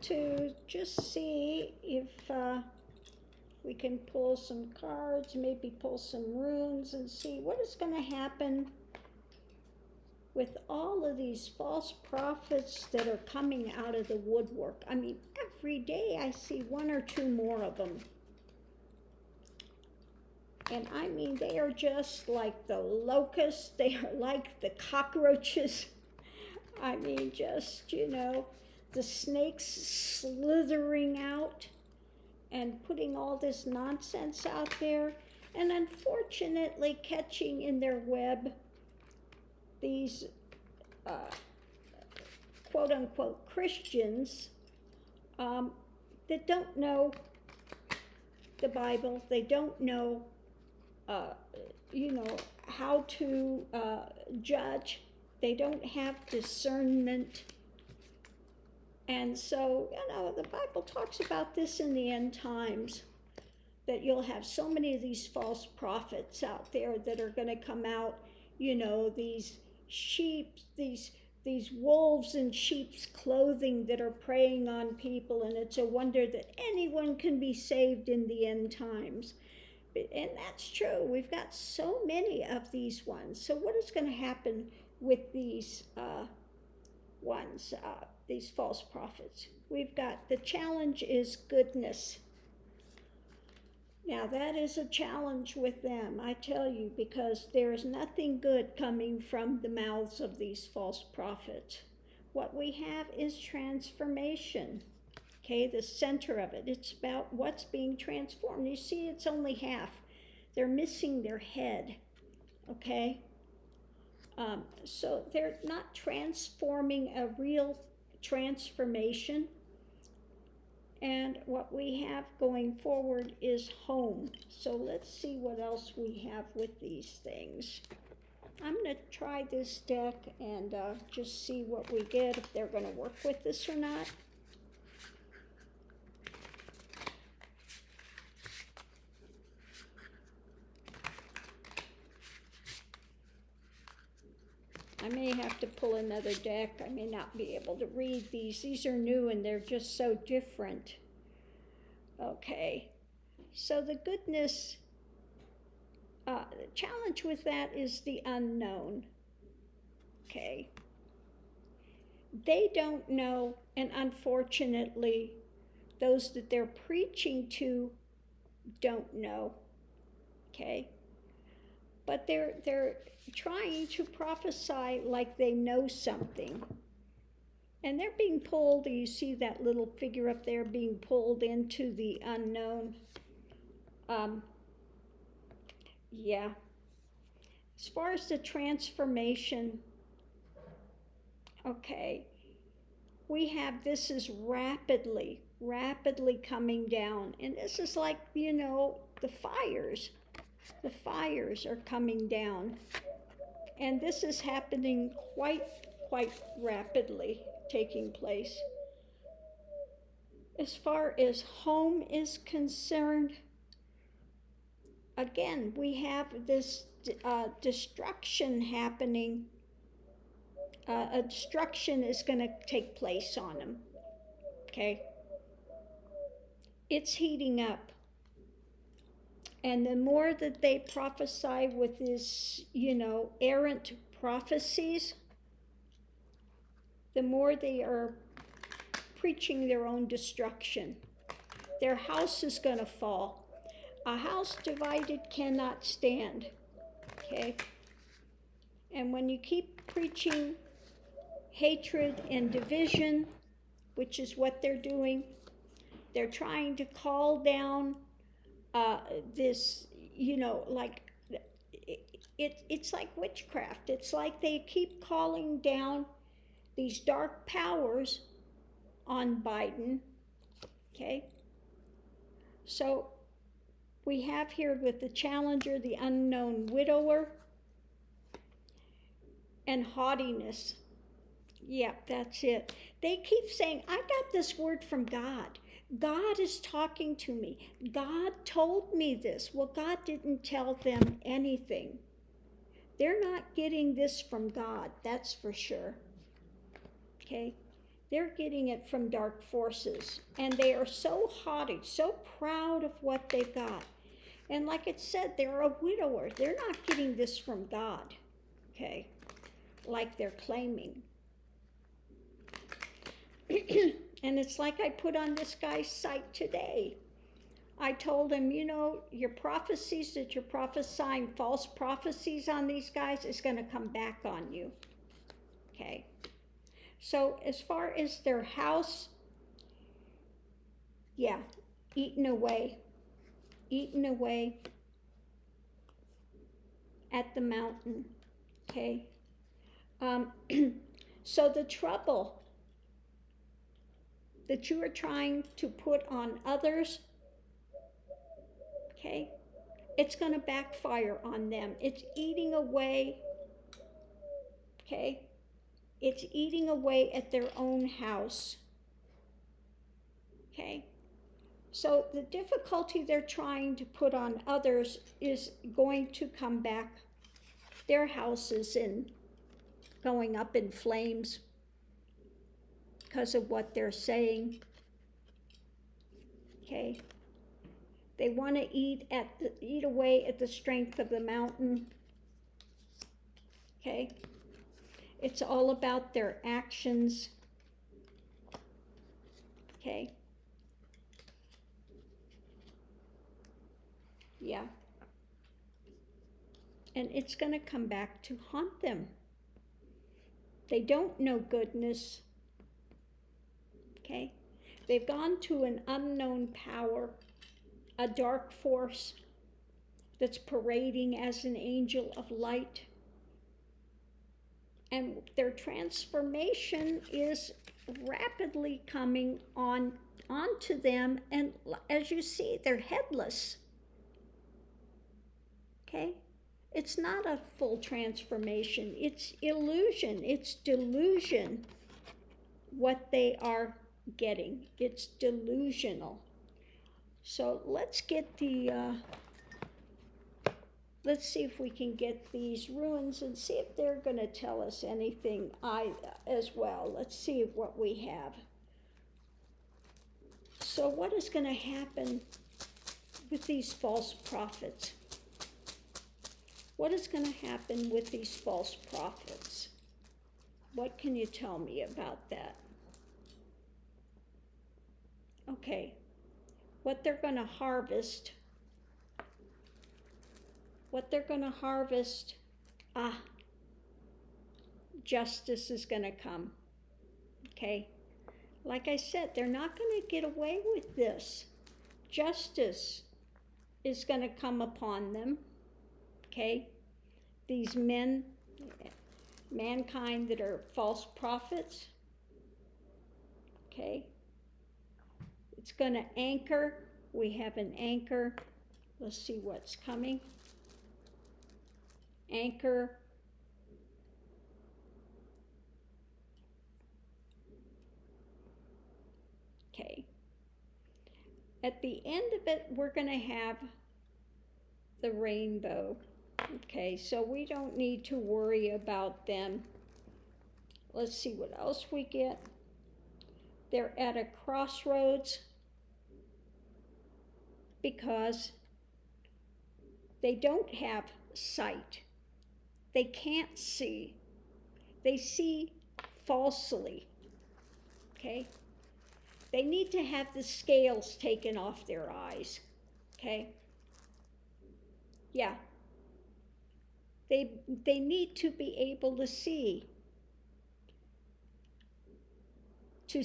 to just see if we can pull some cards, maybe pull some runes and see what is going to happen with all of these false prophets that are coming out of the woodwork. I mean, every day I see one or two more of them. And I mean, they are just like the locusts. They are like the cockroaches. I mean, just, the snakes slithering out and putting all this nonsense out there. And unfortunately catching in their web these quote-unquote Christians that don't know the Bible. They don't know, how to judge. They don't have discernment. And so, the Bible talks about this in the end times, that you'll have so many of these false prophets out there that are going to come out, these sheep, these wolves in sheep's clothing that are preying on people, and it's a wonder that anyone can be saved in the end times. And that's true. We've got so many of these ones. So what is going to happen with these ones, these false prophets? We've got, the challenge is goodness. Now that is a challenge with them, I tell you, because there is nothing good coming from the mouths of these false prophets. What we have is transformation. Okay, the center of it. It's about what's being transformed. You see, it's only half. They're missing their head. Okay? So they're not transforming a real transformation. And what we have going forward is home. So let's see what else we have with these things. I'm going to try this deck and just see what we get, if they're going to work with this or not. I may have to pull another deck. I may not be able to read these. These are new and they're just so different. Okay, so the goodness, the challenge with that is the unknown. Okay, they don't know, and unfortunately, those that they're preaching to don't know. Okay, but they're trying to prophesy like they know something. And they're being pulled, you see that little figure up there being pulled into the unknown. Yeah. As far as the transformation, okay, we have, this is rapidly coming down. And this is like, the fires. The fires are coming down. And this is happening quite rapidly, taking place. As far as home is concerned, again, we have this destruction happening. A destruction is going to take place on them. Okay? It's heating up. And the more that they prophesy with this, errant prophecies, the more they are preaching their own destruction. Their house is going to fall. A house divided cannot stand. Okay? And when you keep preaching hatred and division, which is what they're doing, they're trying to call down this, it's like witchcraft. It's like they keep calling down these dark powers on Biden. Okay? So we have here with the challenger, the unknown widower, and haughtiness. Yep, that's it. They keep saying, I got this word from God. God is talking to me. God told me this. Well, God didn't tell them anything. They're not getting this from God, that's for sure. Okay? They're getting it from dark forces. And they are so haughty, so proud of what they've got. And like it said, they're a widower. They're not getting this from God, okay, like they're claiming. And it's like I put on this guy's site today. I told him, your prophecies that you're prophesying, false prophecies on these guys is going to come back on you, okay? So as far as their house, yeah, eaten away at the mountain, okay? So the trouble that you are trying to put on others, okay, it's going to backfire on them. It's eating away, okay? It's eating away at their own house, okay? So the difficulty they're trying to put on others is going to come back. Their houses and going up in flames because of what they're saying, okay? They want to eat away at the strength of the mountain, okay? It's all about their actions, okay? Yeah. And it's going to come back to haunt them. They don't know goodness, okay? They've gone to an unknown power, a dark force that's parading as an angel of light. And their transformation is rapidly coming onto them. And as you see, they're headless. Okay? It's not a full transformation. It's illusion. It's delusion, what they are getting. It's delusional. So let's get let's see if we can get these ruins and see if they're going to tell us anything as well. Let's see what we have. So what is going to happen with these false prophets? What is going to happen with these false prophets? What can you tell me about that? Okay, what they're going to harvest. Justice is going to come, okay? Like I said, they're not going to get away with this. Justice is going to come upon them, okay? These mankind that are false prophets, okay? It's going to anchor. We have an anchor. Let's see what's coming. Anchor. Okay. At the end of it, we're going to have the rainbow. Okay, so we don't need to worry about them. Let's see what else we get. They're at a crossroads because they don't have sight. They can't see. They see falsely, okay? They need to have the scales taken off their eyes, okay? Yeah. They need to be able to see, to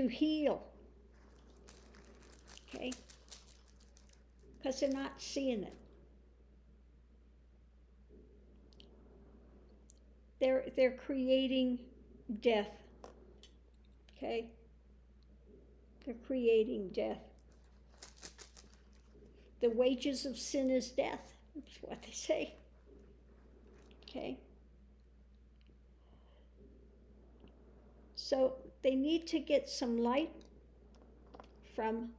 heal, okay? Because they're not seeing it. They're creating death, okay? They're creating death. The wages of sin is death. That's what they say, okay? So they need to get some light from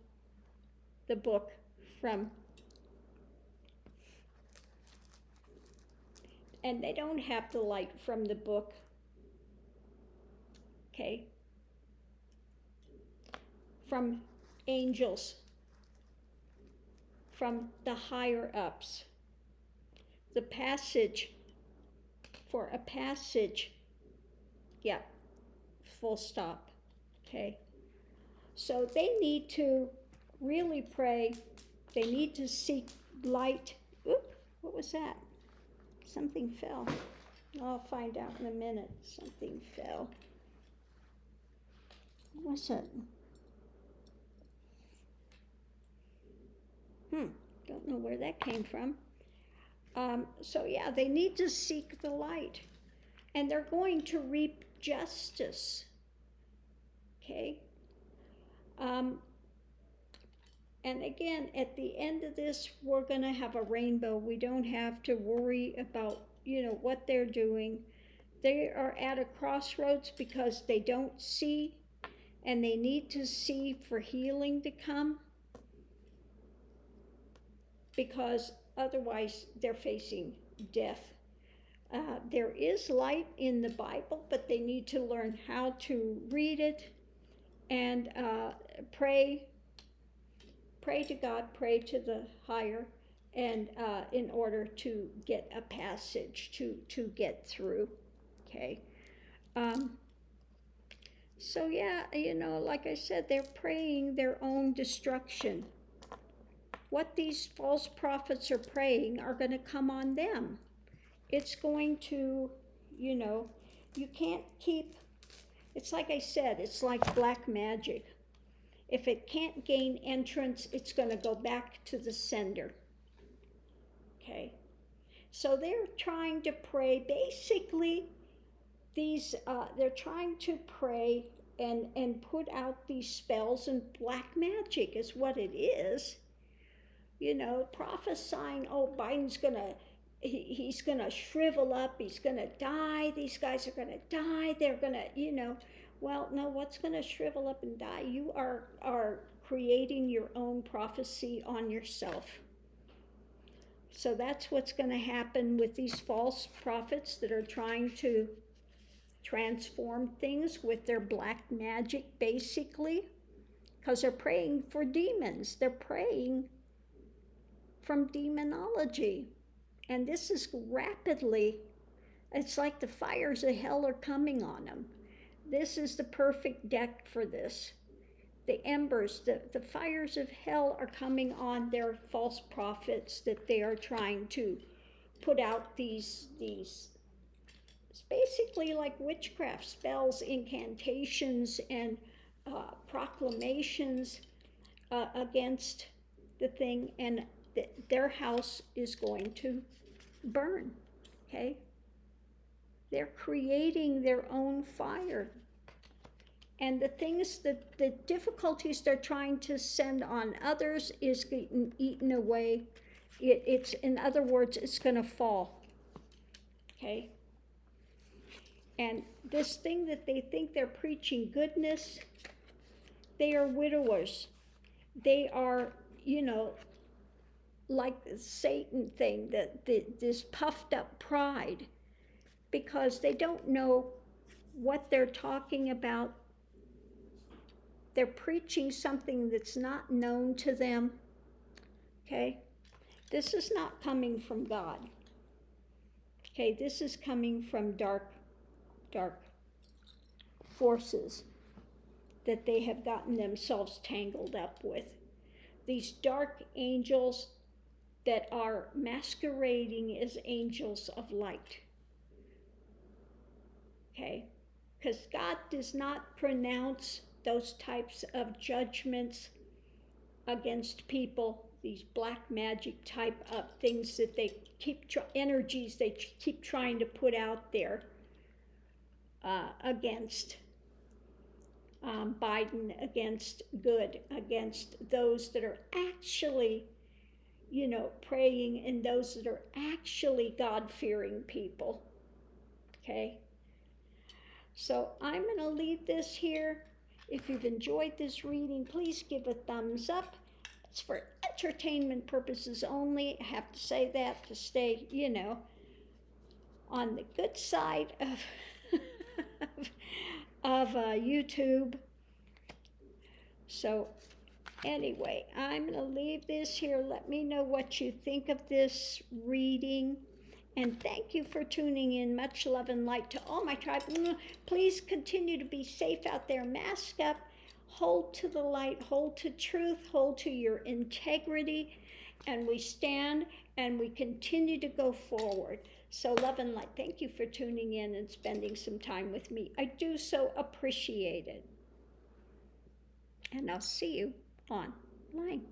the book, and they don't have the light from the book. okay, from angels, from the higher ups. The passage, for a passage, yeah, full stop, okay? So they need to really pray. They need to seek light. Oop, what was that? Something fell. I'll find out in a minute. Something fell. What was it? Don't know where that came from. So yeah, they need to seek the light. And they're going to reap justice. Okay? And again, at the end of this, we're going to have a rainbow. We don't have to worry about, what they're doing. They are at a crossroads because they don't see, and they need to see for healing to come, because otherwise they're facing death. There is light in the Bible, but they need to learn how to read it and pray to God, pray to the higher, and in order to get a passage to get through, okay? So yeah, like I said, they're praying their own destruction. What these false prophets are praying are going to come on them. It's going to, you can't keep, it's like I said, it's like black magic. If it can't gain entrance, it's going to go back to the sender. Okay? So they're trying to pray. Basically, they're trying to pray and put out these spells, and black magic is what it is. Prophesying, Biden's going to, he's going to shrivel up, he's going to die, these guys are going to die, they're going to, well, no, what's going to shrivel up and die? You are creating your own prophecy on yourself. So that's what's going to happen with these false prophets that are trying to transform things with their black magic, basically, because they're praying for demons. They're praying from demonology. And this is rapidly, it's like the fires of hell are coming on them. This is the perfect deck for this. The embers, the fires of hell are coming on their false prophets that they are trying to put out these it's basically like witchcraft spells, incantations, and proclamations against the thing, and their house is going to burn, okay? They're creating their own fire. And the things that the difficulties they're trying to send on others is getting eaten away. It's in other words, it's going to fall, okay? And this thing that they think they're preaching goodness, they are widowers. They are, like the Satan thing, this puffed up pride, because they don't know what they're talking about. They're preaching something that's not known to them, okay? This is not coming from God, okay? This is coming from dark forces that they have gotten themselves tangled up with. These dark angels that are masquerading as angels of light, okay? Because God does not pronounce those types of judgments against people, these black magic type of things that they keep, energies they keep trying to put out there against Biden, against good, against those that are actually, praying, and those that are actually God-fearing people, okay? So I'm going to leave this here. If you've enjoyed this reading, please give a thumbs up. It's for entertainment purposes only. I have to say that to stay, on the good side YouTube. So anyway, I'm going to leave this here. Let me know what you think of this reading. And thank you for tuning in. Much love and light to all my tribe. Please continue to be safe out there. Mask up. Hold to the light. Hold to truth. Hold to your integrity. And we stand and we continue to go forward. So love and light. Thank you for tuning in and spending some time with me. I do so appreciate it. And I'll see you online.